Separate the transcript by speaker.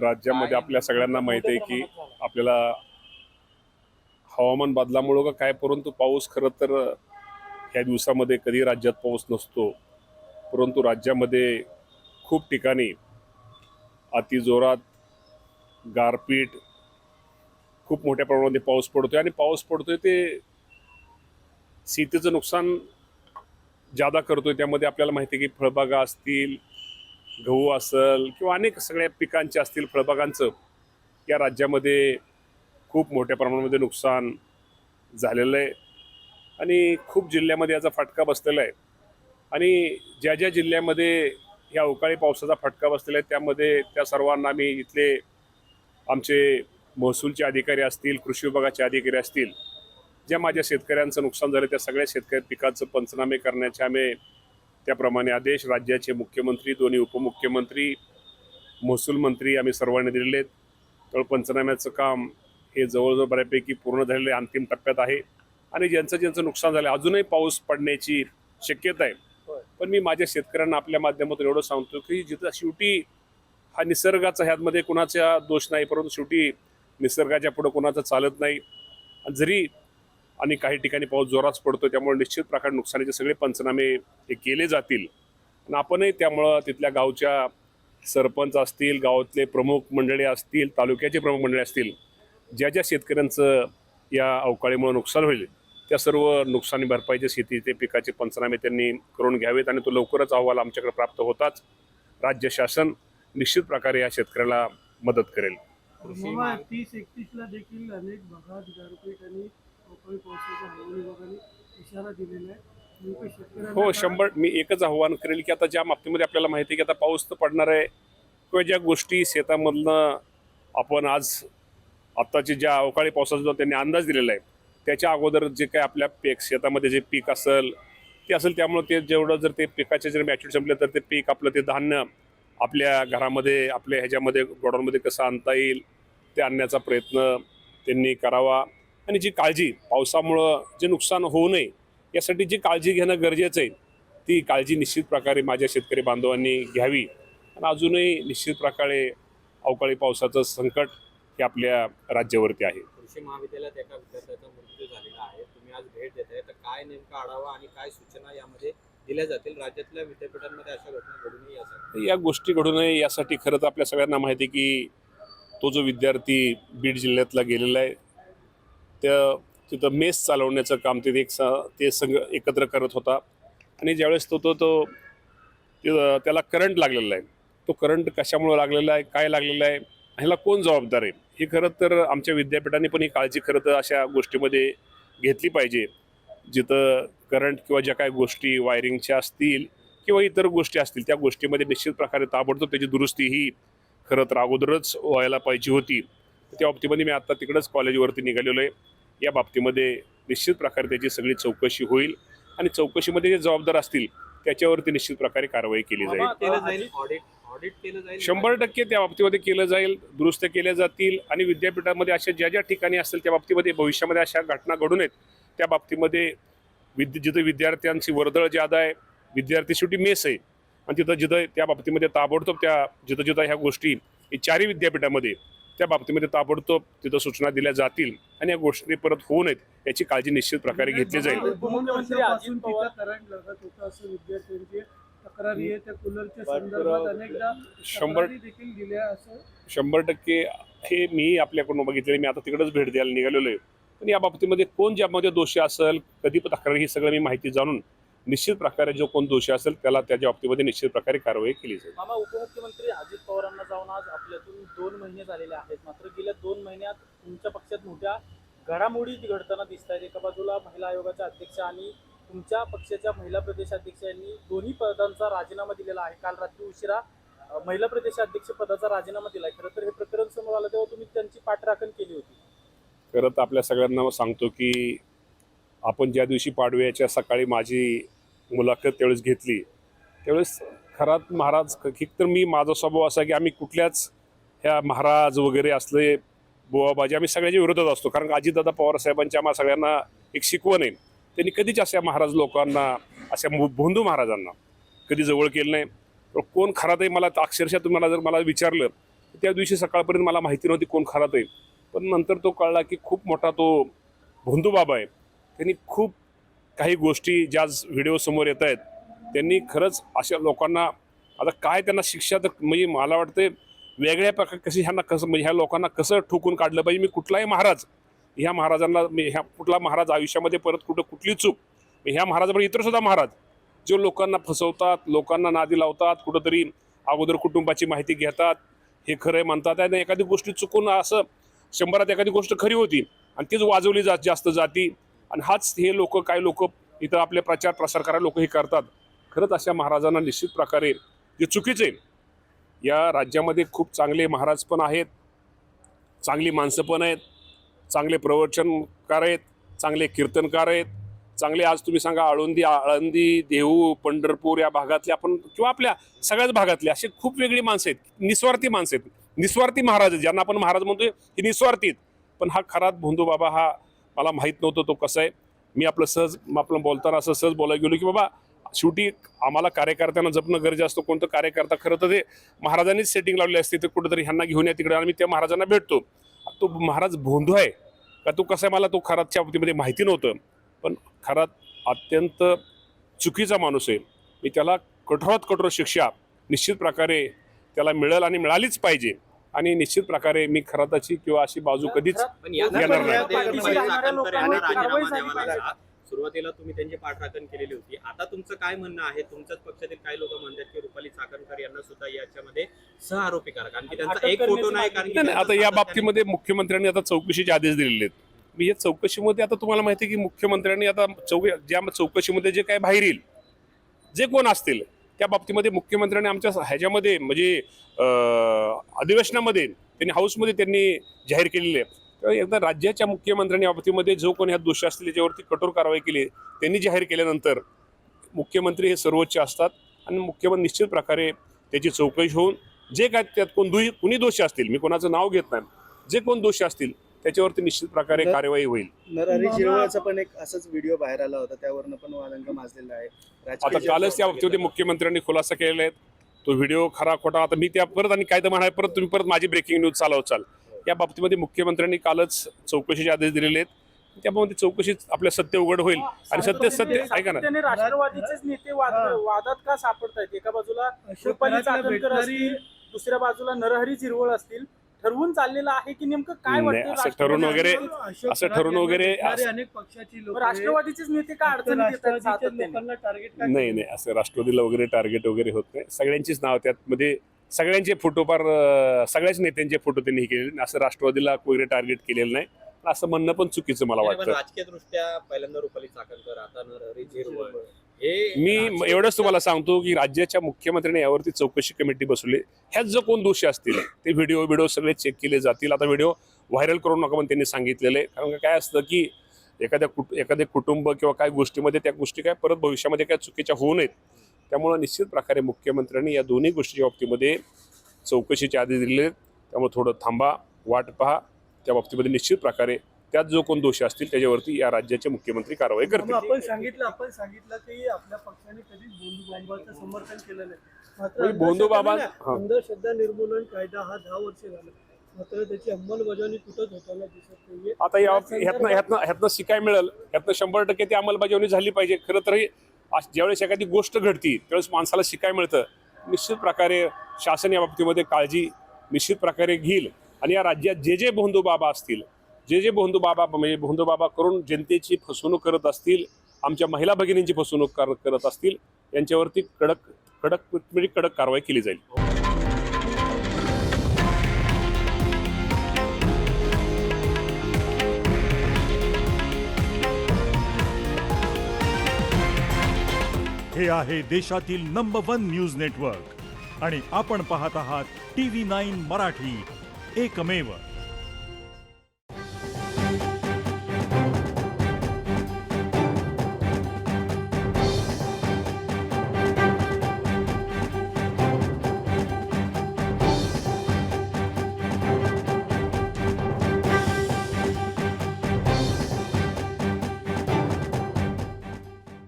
Speaker 1: राज्यामध्ये आपल्या सगळ्यांना माहिती आहे की आपल्याला हवामान बदलामुळे का काय, परंतु पाऊस खरं तर ह्या दिवसामध्ये कधी राज्यात पाऊस नसतो. परंतु राज्यामध्ये खूप ठिकाणी अतिजोरात गारपीट, खूप मोठ्या प्रमाणामध्ये पाऊस पडतोय आणि पाऊस पडतोय ते शेतीचं नुकसान जादा करतोय. त्यामध्ये आपल्याला माहिती आहे की फळबागा असतील, गहू असेल किंवा अनेक सगळ्या पिकांचे असतील फळबागांचं या राज्यामध्ये खूप मोठ्या प्रमाणामध्ये नुकसान झालेलं आहे आणि खूप जिल्ह्यामध्ये याचा फटका बसलेला आहे. आणि ज्या ज्या जिल्ह्यामध्ये या अवकाळी पावसाचा फटका बसलेला आहे त्यामध्ये त्या सर्वांना आम्ही इथले आमचे महसूलचे अधिकारी असतील, कृषी विभागाचे अधिकारी असतील, ज्या माझ्या शेतकऱ्यांचं नुकसान झालं त्या सगळ्या शेतकरी पिकाचं पंचनामे करण्याचे आम्ही त्याप्रमाणे आदेश राज्याचे मुख्यमंत्री, दोन्ही उपमुख्यमंत्री, महसूल मंत्री आम्ही सर्वांनी दिलेले आहेत. तर पंचनाम्याचं काम हे जवळजवळ बऱ्यापैकी पूर्ण झालेले अंतिम टप्प्यात आहे आणि ज्यांचं नुकसान झालं अजूनही पाऊस पडण्याची शक्यता आहे. पण मी माझ्या शेतकऱ्यांना आपल्या माध्यमातून एवढं सांगतो की जिथं शेवटी हा निसर्गाचा ह्यामध्ये कुणाचा दोष नाही, परंतु शेवटी निसर्गाच्या पुढे कुणाचं चालत नाही. जरी आणि काही ठिकाणी पाऊस जोरात पडतो त्यामुळे निश्चित प्रकारे नुकसानीचे सगळे पंचनामे हे केले जातील आणि आपणही त्यामुळं तिथल्या गावच्या सरपंच असतील, गावातले प्रमुख मंडळी असतील, तालुक्याचे प्रमुख मंडळी असतील, ज्या ज्या शेतकऱ्यांचं या अवकाळीमुळे नुकसान होईल त्या सर्व नुकसानी भरपाईचे शेतीचे पिकाचे पंचनामे त्यांनी करून घ्यावेत आणि तो लवकरच अहवाल आमच्याकडे प्राप्त होताच राज्य शासन निश्चित प्रकारे या शेतकऱ्याला मदत करेल.
Speaker 2: 30-31ला देखील अनेक भागात गारपीट आणि अवकाळी पावसाचा हवामान विभागाने इशारा दिलेला आहे. नेमकं शेतकऱ्यांना
Speaker 1: हो, 100 मी एकच आव्हान करेल की आता ज्या बाबतीमध्ये आपल्याला माहिती आहे की आता पाऊस तर पडणार आहे किंवा ज्या गोष्टी शेतामधनं आपण आज आत्ताची ज्या अवकाळी पावसाचा जो त्यांनी अंदाज दिलेला आहे त्याच्या अगोदर जे काय आपल्या शेतामध्ये जे पीक असेल ते असेल, त्यामुळे ते जेवढं जर ते पिकाचे जर मॅच्युरिटी संपले तर ते पीक आपलं ते धान्य आपल्या घरामध्ये आपल्या ह्याच्यामध्ये गोडाऊनमध्ये कसं आणता येईल ते आणण्याचा प्रयत्न त्यांनी करावा. आणि जी काळजी पावसामुळं जे नुकसान होऊ नये यासाठी जी काळजी घेणं गरजेचं आहे ती काळजी निश्चित प्रकारे माझ्या शेतकरी बांधवांनी घ्यावी. आणि अजूनही निश्चित प्रकारे अवकाळी पावसाचं संकट हे आपल्या राज्यावरती आहे.
Speaker 3: कृषी महाविद्यालयात एका विद्यार्थ्याचा मृत्यू झालेला आहे. तुम्ही आज भेट देताय, तर काय नेमका आढावा आणि काय सूचना यामध्ये दिल्या जातील? राज्यातल्या विद्यापीठांमध्ये अशा घटना घडू नये यासाठी
Speaker 1: या गोष्टी घडू नये यासाठी खरं तर आपल्या सगळ्यांना माहिती आहे की तो जो विद्यार्थी बीड जिल्ह्यातला गेलेला आहे त्या तिथं मेस चालवण्याचं काम ते ते संघ एकत्र करत होता आणि ज्यावेळेस त्याला करंट लागलेला आहे, तो करंट कशामुळे लागलेला आहे, काय लागलेला आहे, ह्याला कोण जबाबदार आहे, हे खरं तर आमच्या विद्यापीठाने पण ही काळजी खरं तर अशा गोष्टीमध्ये घेतली पाहिजे. जिथं करंट किंवा ज्या काही गोष्टी वायरिंगच्या असतील किंवा इतर गोष्टी असतील त्या गोष्टीमध्ये निश्चित प्रकारे ताबडतोब त्याची दुरुस्ती ही खरं तर अगोदरच व्हायला पाहिजे होती. त्या बाबतीमध्ये मी आता तिकडंच कॉलेजवरती निघालेलो आहे. या बाबतीमध्ये निश्चित प्रकारे त्याची सगळी चौकशी होईल आणि चौकशीमध्ये जे जबाबदार असतील त्याच्यावरती निश्चित प्रकारे कारवाई केली जाईल.
Speaker 3: ऑडिट केलं जाईल
Speaker 1: 100% त्या बाबतीमध्ये केलं जाईल, दुरुस्त केल्या जातील आणि विद्यापीठामध्ये अशा ज्या ज्या ठिकाणी असेल त्या बाबतीमध्ये भविष्यामध्ये अशा घटना घडू नयेत त्या बाबतीमध्ये जिथं विद्यार्थ्यांची वर्दळ ज्यादा आहे, विद्यार्थी शेवटी मेस आहे आणि जिथं त्या बाबतीमध्ये ताबडतोब त्या जिथं ह्या गोष्टी चारही विद्यापीठामध्ये त्या बाबतीमध्ये ताबडतोब तिथं सूचना दिल्या जातील आणि या गोष्टी परत होऊ नयेत याची काळजी निश्चित प्रकारे घेतली जाईल.
Speaker 2: उपमुख्यमंत्र्यांपासून तिथं करंट लागत होतं असं विद्यार्थ्यांची तक्रारी आहे. त्या कूलरच्या संदर्भात अनेकदा तक्रारी देखील दिल्या असं
Speaker 1: 100% हे मी आपल्याकडून बघितलेलं. मी आता तिकडेच भेट द्यायला निघालेलो आहे. पण या बाबतीमध्ये कोण ज्यामध्ये दोषी असेल, कधी तक्रारी, ही सगळं मी माहिती जाणून निश्चित प्रकारे जो कोण दोषी असेल त्याला त्याच्या बाबतीमध्ये निश्चित प्रकारे कारवाई केली जाईल.
Speaker 4: मामा, उपमुख्यमंत्री अजित पवारांना जाऊन आज आपल्यातून 2 महिने झालेले आहेत. मात्र गेल्या 2 महिन्यात तुमच्या पक्षात मोठ्या घडामोडी घडताना दिसत आहेत. एका बाजूला महिला आयोगाच्या अध्यक्ष आणि तुमच्या पक्षाच्या महिला प्रदेशाध्यक्ष यांनी दोन्ही पदांचा राजीनामा दिलेला आहे. काल रात्री उशिरा महिला प्रदेशाध्यक्ष पदाचा राजीनामा दिलाय. खरं तर हे प्रकरण समोर आलं तेव्हा तुम्ही त्यांची पाठराखण केली होती.
Speaker 1: खरं तर आपल्या सगळ्यांना सांगतो की आपण ज्या दिवशी पाडव्याच्या सकाळी माझी मुलाखत त्यावेळेस घेतली त्यावेळेस खरात महाराज तर मी माझा स्वभाव असा की आम्ही कुठल्याच ह्या महाराज वगैरे असले बुवाबाजी आम्ही सगळ्याच्या विरोधात असतो. कारण अजितदादा पवार साहेबांच्या आम्हा सगळ्यांना एक शिकवण आहे. त्यांनी कधीच अशा महाराज लोकांना, अशा भोंदू महाराजांना कधी जवळ केलं नाही. कोण खरा ते मला अक्षरशः तुम्हाला जर मला विचारलं त्या दिवशी सकाळपर्यंत मला माहिती नव्हती कोण खरात आहे, पण नंतर तो कळला की खूप मोठा तो भोंदूबाबा आहे. त्यांनी खूप काही गोष्टी ज्या व्हिडिओ समोर येत आहेत, त्यांनी खरंच अशा लोकांना आता काय त्यांना शिक्षा तर म्हणजे मला वाटतं वेगळ्या प्रकारे कशी ह्यांना कसं म्हणजे ह्या लोकांना कसं ठोकून काढलं पाहिजे. मी कुठलाही महाराज ह्या महाराजांना ह्या कुठला महाराज आयुष्यामध्ये परत कुठली चूक ह्या महाराजाबरोबर इतरसुद्धा महाराज जे लोकांना फसवतात, लोकांना नादी लावतात, कुठंतरी अगोदर कुटुंबाची माहिती घेतात, हे खरं म्हणतात आणि एखादी गोष्टी चुकून असं 100त एखादी गोष्ट खरी होती आणि तीच वाजवली जास्त जाती आणि हाच हे लोक काही लोक इथं आपले प्रचार प्रसार करायला लोक हे करतात. खरंच अशा महाराजांना निश्चित प्रकारे जे चुकीचे या राज्यामध्ये खूप चांगले महाराज पण आहेत, चांगली माणसं पण आहेत, चांगले प्रवचनकार आहेत, चांगले कीर्तनकार आहेत, चांगले आज तुम्ही सांगा आळंदी देहू पंढरपूर या भागातले आपण किंवा आपल्या सगळ्याच भागातले असे खूप वेगळी माणसं आहेत, निस्वार्थी माणसं आहेत, निस्वार्थी महाराज आहेत, ज्यांना आपण महाराज म्हणतोय हे निस्वार्थी आहेत. पण हा खरात भोंदूबाबा हा मला माहीत नव्हतं तो कसा आहे. मी आपलं बोलताना असं सहज बोलायला गेलो की बाबा शेवटी आम्हाला कार्यकर्त्यांना जपणं गरजेचं असतं. कोणतं कार्यकर्ता खरं तर ते महाराजांनीच सेटिंग लावली असते, तर कुठेतरी ह्यांना घेऊन या तिकडे आणि मी त्या महाराजांना भेटतो. तो महाराज भोंदू आहे का तो कसा आहे मला तो खरातच्या बाबतीमध्ये माहिती नव्हतं. पण खरात अत्यंत चुकीचा माणूस आहे. मी त्याला कठोरात कठोर शिक्षा निश्चित प्रकारे त्याला मिळेल आणि मिळालीच पाहिजे. आणि निश्चित प्रकारे मी खराताची किंवा अशी बाजू कधीच
Speaker 3: पण या
Speaker 1: येणार नाही.
Speaker 3: रुपाली चाकणकर यांना राजीनामा
Speaker 4: कारवाई झाली
Speaker 3: द्यावा
Speaker 4: पाहिजे.
Speaker 3: लागला. सुरुवातीला तुम्ही त्यांची पाठराखण केलेली होती. आता तुमचं काय म्हणणं आहे? तुमच्याच पक्षातील काही लोक म्हणतात की रुपाली चाकणकर यांना सुद्धा याच्यामध्ये सहआरोपी करा, कारण की त्यांचा एक फोटो नाही, कारण की
Speaker 1: आता या बाबतीमध्ये मुख्यमंत्र्यांनी आता चौकशीचे आदेश दिलेले आहेत. मी या चौकशीमध्ये आता तुम्हाला माहिती आहे की मुख्यमंत्र्यांनी आता ज्या चौकशीमध्ये जे काय बाहेर येईल जे कोण असतील त्या बाबतीमध्ये मुख्यमंत्र्यांनी आमच्या ह्याच्यामध्ये म्हणजे अधिवेशनामध्ये त्यांनी हाऊसमध्ये त्यांनी जाहीर केलेले आहे. तर एकदा राज्याच्या मुख्यमंत्र्यांनी या बाबतीमध्ये जो कोण ह्या दोषी असतील त्याच्यावरती कठोर कारवाई केली त्यांनी जाहीर केल्यानंतर मुख्यमंत्री हे सर्वोच्च असतात आणि मुख्यमंत्री निश्चित प्रकारे त्याची चौकशी होऊन जे काय त्यात कुणी दोषी असतील, मी कोणाचं नाव घेत नाही, जे कोण दोषी असतील त्याच्यावरती निश्चित प्रकारे कार्यवाही होईल.
Speaker 5: नरहरी झिरवळचा पण एक असाच व्हिडिओ बाहेर आला होता, त्यावरनं पण वादंग माजलेला आहे.
Speaker 1: आता कालच त्या बाबतीमध्ये मुख्यमंत्र्यांनी खुलासा केलेला आहे. तो व्हिडिओ खरा खोटा आता मी त्या परत आणि काय तर म्हणाय परत तुम्ही परत माझी ब्रेकिंग न्यूज चाल या बाबतीमध्ये मुख्यमंत्र्यांनी कालच चौकशीचे आदेश दिलेले आहेत. त्यामुळे चौकशी आपल्या सत्य उघड होईल आणि सत्य ऐका ना.
Speaker 4: त्याने राष्ट्रवादीचेच नेते वादात का सापडतायत? एका बाजूला रुपाली चाकणकर असतील, दुसऱ्या बाजूला नरहरी झिरवळ असतील. ठरवून चाललेलं आहे की नेमकं काय वाटतं?
Speaker 1: असं ठरवून वगैरे
Speaker 2: अनेक पक्षाची लोक
Speaker 4: राष्ट्रवादीचेच नेते का अडचणी येतात सातत्याने?
Speaker 2: लोकांना टार्गेट
Speaker 1: नाही असं राष्ट्रवादीला वगैरे टार्गेट वगैरे होत नाही. सगळ्यांचीच नाव त्यामध्ये सगळ्यांचे फोटो फार सगळ्याच नेत्यांचे फोटो त्यांनी केलेले, असं राष्ट्रवादीला वगैरे टार्गेट केलेलं नाही असं म्हणणं पण चुकीचं मला वाटतं.
Speaker 3: राजकीय दृष्ट्या पहिल्यांदा रुपाली चाकणकर, आता नरहरी झिरवळ,
Speaker 1: मी एवढंच तुम्हाला सांगतो की राज्याच्या मुख्यमंत्र्यांनी यावरती चौकशी कमिटी बसवली. ह्यात जो कोण दोषी असतील ते व्हिडिओ सगळे चेक केले जातील. आता व्हिडिओ व्हायरल करू नका पण त्यांनी सांगितलेलं आहे. कारण काय असतं की एखाद्या कुटुंब किंवा काही गोष्टीमध्ये त्या गोष्टी काय परत भविष्यामध्ये काय चुकीच्या होऊ नयेत. त्यामुळे निश्चित प्रकारे मुख्यमंत्र्यांनी या दोन्ही गोष्टीच्या बाबतीमध्ये चौकशीचे आदेश दिले. त्यामुळे थोडं थांबा, वाट पहा. त्या बाबतीमध्ये निश्चित प्रकारे त्यात जो कोण दोषी असतील त्याच्यावरती या राज्याचे मुख्यमंत्री कारवाई करतील.
Speaker 2: आपण सांगितलं की आपल्या पक्षाने कधीच भोंदूबाबांचं समर्थन केलं नाही. मात्र
Speaker 1: भोंदूबाबा
Speaker 2: अंधश्रद्धा निर्मूलन कायदा हा 10 वर्ष झाला, मात्र त्याची अंमलबजावणी कुठंच होताना दिसत नाहीये.
Speaker 1: आता ह्यातनं शिकाय मिळेल, ह्यातनं 100% ती अंमलबजावणी झाली पाहिजे. खरं तर ज्यावेळेस एखादी गोष्ट घडती त्यावेळेस माणसाला शिकाय मिळतं. निश्चित प्रकारे शासन या बाबतीमध्ये काळजी निश्चित प्रकारे घेईल आणि या राज्यात जे भोंदूबाबा असतील, जे भोंदूबाबा म्हणजे भोंदूबाबा करून जनतेची फसवणूक करत असतील, आमच्या महिला भगिनींची फसवणूक करत असतील, यांच्यावरती कडक कारवाई केली जाईल.
Speaker 6: हे आहे देशातील नंबर 1 न्यूज नेटवर्क आणि आपण पाहत आहात TV9 मराठी, एकमेव.